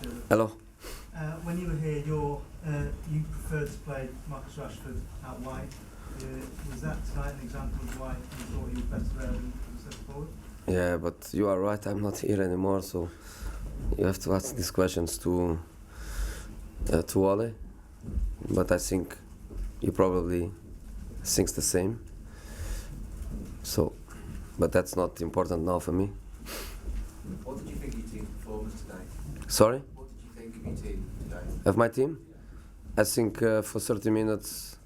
Dylan. Hello. When you were here, you preferred to play Marcus Rashford out wide. Was that tonight an example of why you thought he was better there than centre forward? Yeah, but you are right. I'm not here anymore, so you have to ask these questions to Ole. But I think he probably thinks the same. So, but that's not important now for me. What did you think of your team's performance today? Sorry? What did you think of your team today? Of my team? I think for 30 minutes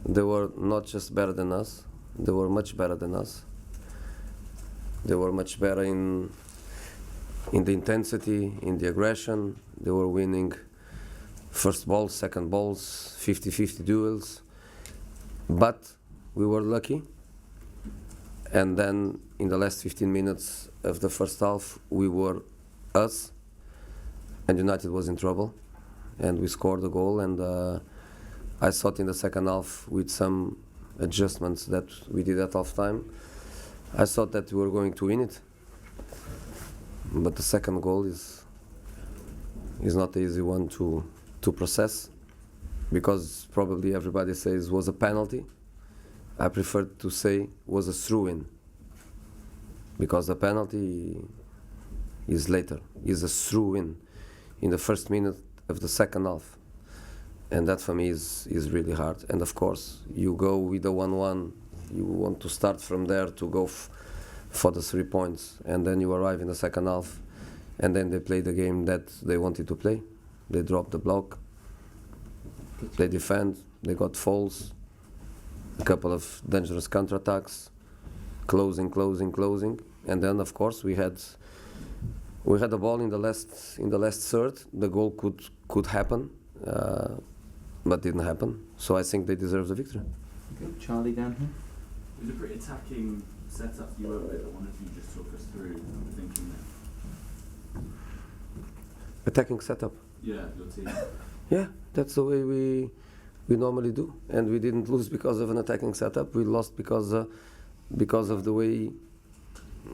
they were not just better than us, they were much better than us. They were much better in the intensity, in the aggression. They were winning first balls, second balls, 50-50 duels. But we were lucky. And then in the last 15 minutes of the first half, we were us, and United was in trouble. And we scored a goal, and I thought in the second half, with some adjustments that we did at half time, I thought that we were going to win it. But the second goal is not the easy one to process, because probably everybody says was a penalty. I prefer to say was a throw-in, because the penalty is later, is a throw-in in the first minute of the second half. And that for me is really hard. And of course, you go with the 1-1, you want to start from there to go for the 3 points, and then you arrive in the second half, and then they play the game that they wanted to play. They drop the block, they defend, they got fouls, a couple of dangerous counterattacks, closing, and then of course we had the ball in the last third. The goal could happen, but didn't happen. So I think they deserve the victory. Okay, Charlie down here. It was a pretty attacking setup you were with. I wonder if you just talk us through the thinking there. Attacking setup. Yeah, your team. Yeah, that's the way we normally do, and we didn't lose because of an attacking setup. We lost because of the way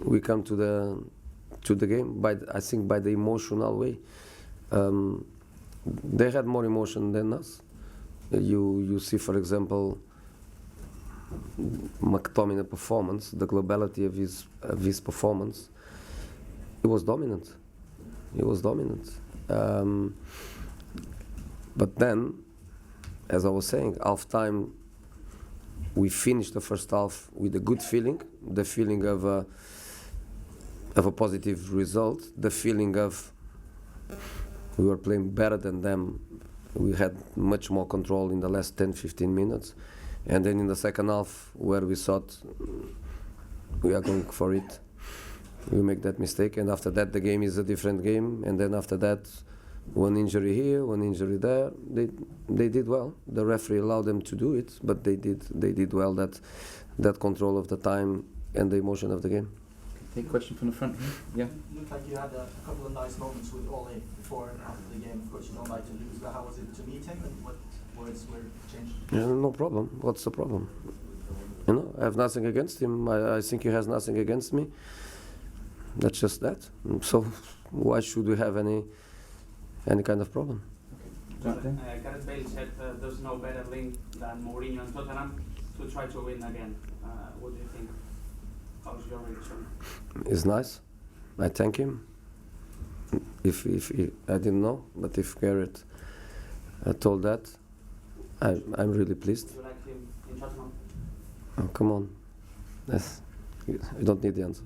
we come to the game. I think by the emotional way. They had more emotion than us. You see, for example, McTominay performance, the globality of his performance. He was dominant. But then, as I was saying, half time, we finished the first half with a good feeling, the feeling of a positive result, the feeling of we were playing better than them. We had much more control in the last 10-15 minutes. And then in the second half, where we thought we are going for it, we make that mistake. And after that, the game is a different game. And then after that, one injury here, one injury there. They did well. The referee allowed them to do it, but they did well. That control of the time and the emotion of the game. Take a question from the front here. Yeah. It looked like you had a couple of nice moments with Ole before and after the game. Of course, you don't like to lose, but how was it to meet him, and what words were changed? Yeah, no problem. What's the problem? I have nothing against him. I think he has nothing against me. That's just that. So why should we have any kind of problem? Gareth Bale said there's no better link than Mourinho and Tottenham to try to win again. What do you think? How's your reaction? It's nice. I thank him. If I didn't know, but if Gareth told that, I'm really pleased. Do you like him in Tottenham? Oh, come on. Yes. You don't need the answer.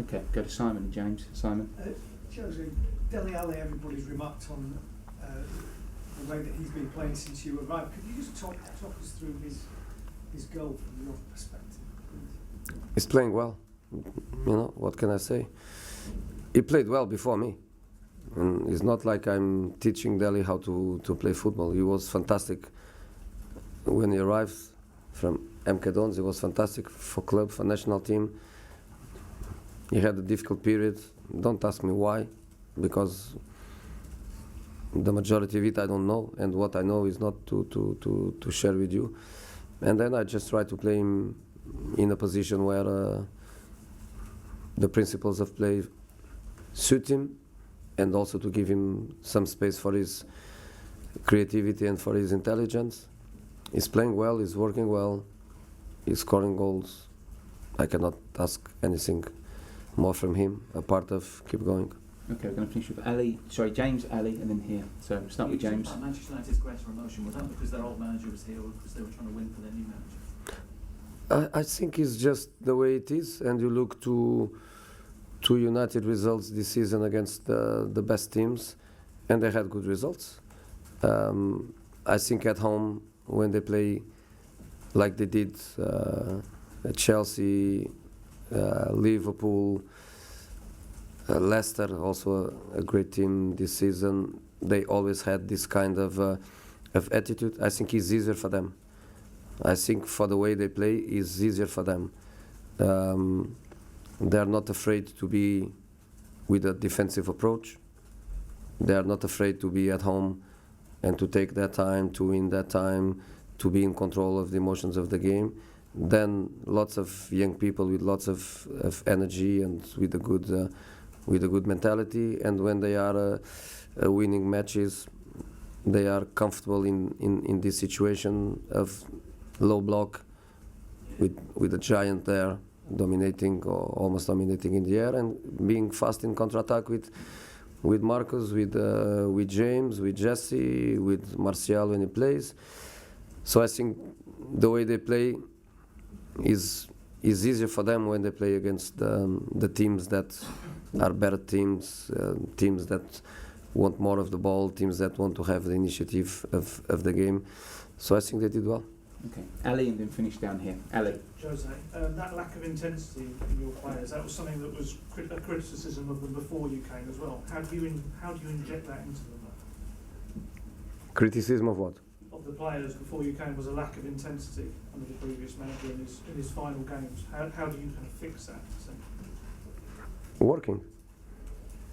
Okay, go to Simon and James. Simon. Jose, Dele Alli, everybody's remarked on the way that he's been playing since you arrived. Could you just talk us through his goal from your perspective? He's playing well. What can I say? He played well before me. And it's not like I'm teaching Dele how to play football. He was fantastic when he arrived from MK Dons. He was fantastic for club, for national team. He had a difficult period. Don't ask me why, because the majority of it I don't know, and what I know is not to share with you. And then I just try to play him in a position where the principles of play suit him, and also to give him some space for his creativity and for his intelligence. He's playing well, he's working well, he's scoring goals. I cannot ask anything more from him, apart of keep going. Okay, we're going to finish with James, Ali, and then here. So we'll start with James. Manchester United's greater emotion, was that because their old manager was here or because they were trying to win for their new manager? I think it's just the way it is, and you look to United results this season against the best teams, and they had good results. I think at home, when they play like they did at Chelsea, Liverpool, Leicester, also a great team this season, they always had this kind of attitude. I think it's easier for them. I think for the way they play, it's easier for them. They are not afraid to be with a defensive approach. They are not afraid to be at home and to take their time, to win that time, to be in control of the emotions of the game. Then lots of young people with lots of energy and with a good mentality. And when they are winning matches, they are comfortable in this situation of low block with a giant there dominating or almost dominating in the air and being fast in counter-attack with Marcus, with James, with Jesse, with Martial when he plays. So I think the way they play is easier for them when they play against the teams that are better teams, teams that want more of the ball, teams that want to have the initiative of the game. So I think they did well. Okay, Ali, and then finish down here. Ali. Jose, that lack of intensity in your players, that was something that was a criticism of them before you came as well. How do you inject that into them? Criticism of what? Of the players before you came was a lack of intensity under the previous manager in his final games. How do you kind of fix that? Working,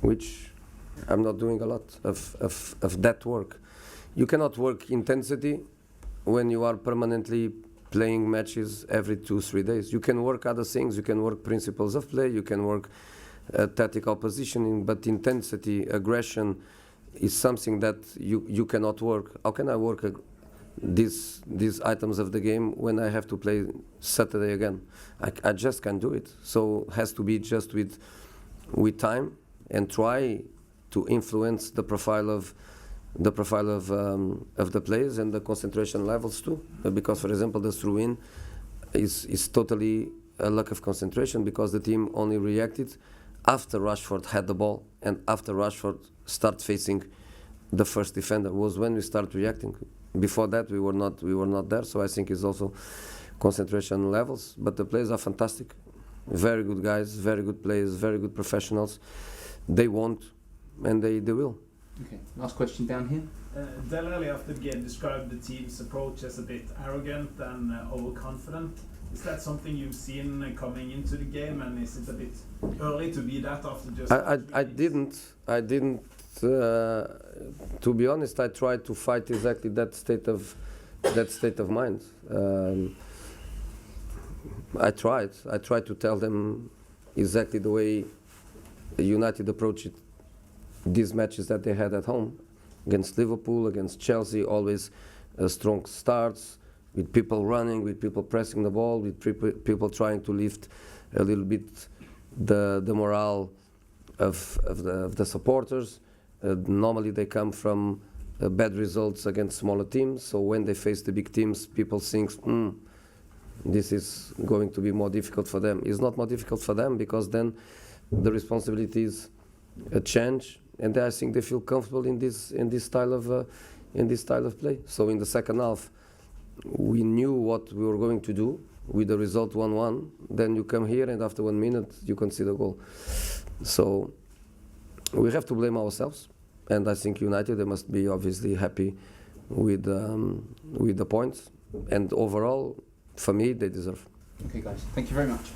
which I'm not doing a lot of that work. You cannot work intensity when you are permanently playing matches every 2-3 days. You can work other things, you can work principles of play, you can work tactical positioning, but intensity, aggression is something that you cannot work. How can I work these items of the game when I have to play Saturday again? I just can't do it. So it has to be just with time and try to influence the profile of the players and the concentration levels too, because for example the throw-in is totally a lack of concentration because the team only reacted after Rashford had the ball and after Rashford started facing the first defender was when we start reacting. Before that we were not there, so I think it's also concentration levels, but the players are fantastic, very good guys, very good players, very good professionals. They want and they will. Okay, last question down here. Dele Alli after the game described the team's approach as a bit arrogant and overconfident. Is that something you've seen coming into the game, and is it a bit early to be that after just? I didn't. To be honest, I tried to fight exactly that state of mind. I tried to tell them exactly the way United approached it. These matches that they had at home, against Liverpool, against Chelsea, always strong starts, with people running, with people pressing the ball, with people trying to lift a little bit the morale of the supporters. Normally they come from bad results against smaller teams, so when they face the big teams, people think, this is going to be more difficult for them. It's not more difficult for them because then the responsibilities change. And I think they feel comfortable in this style of play. So in the second half, we knew what we were going to do with the result 1-1. Then you come here, and after 1 minute, you concede a goal. So we have to blame ourselves. And I think United, they must be obviously happy with the points. And overall, for me, they deserve. Okay, guys, thank you very much.